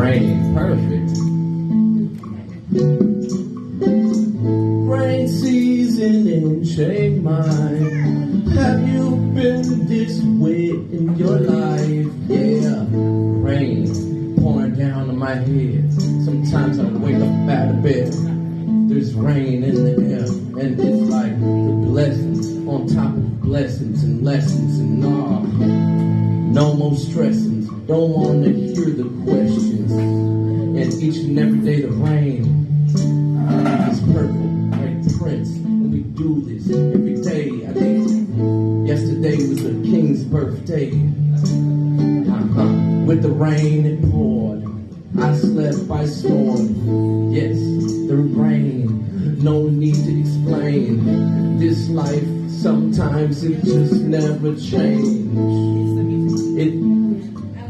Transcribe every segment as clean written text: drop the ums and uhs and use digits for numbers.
Rain, perfect. Rain season in Chiang Mai. Have you been this way in your life? Yeah, rain pouring down on my head. Sometimes I wake up out of bed. There's rain in the air, and it's like the blessings on top of blessings and lessons and no more stressings. Don't want to hear the questions. And each and every day the rain is purple like Prince, and we do this every day. I think yesterday was the king's birthday. With the rain it poured, I slept, I snored. Yes, the rain, no need to explain. This life, sometimes it just never changed. It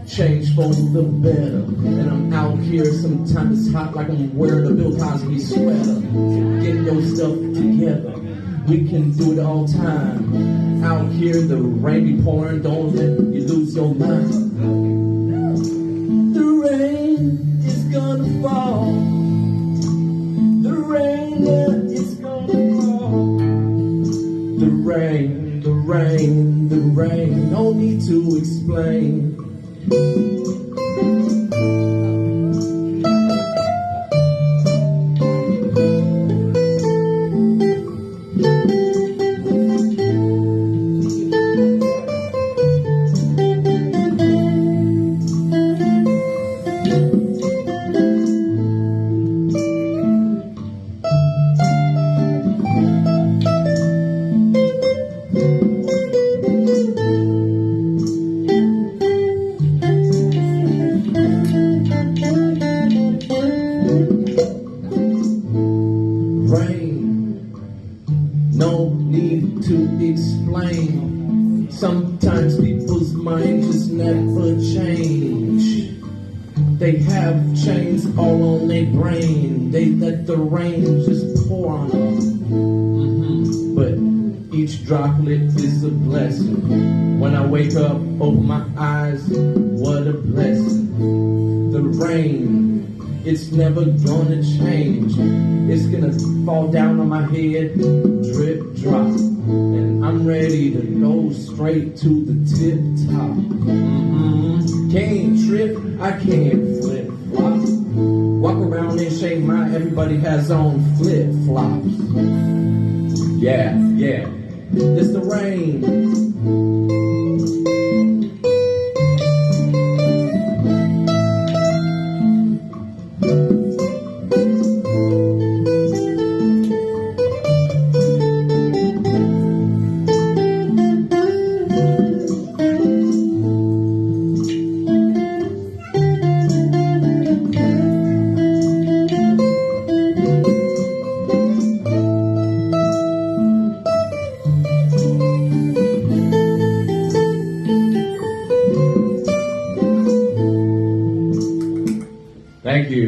changed for the better. And I'm out here, sometimes it's hot like I'm wearing a Bill Cosby sweater. Get your stuff together, we can do it all time. Out here, the rain be pouring, don't let you lose your mind. The rain is gonna fall. The rain, yeah, it's gonna fall. The rain, the rain, the rain, no need to explain. No need to explain. Sometimes people's minds just never change. They have chains all on their brain. They let the rain just pour on them. But each droplet is a blessing. When I wake up, open my eyes, what a blessing. The rain, it's never gonna change. It's gonna fall down on my head, drip, drop. And I'm ready to go straight to the tip top. Can't trip, I can't flip flop. Walk around in Chiang Mai, everybody has on flip flops. Yeah, yeah, it's the rain. Thank you.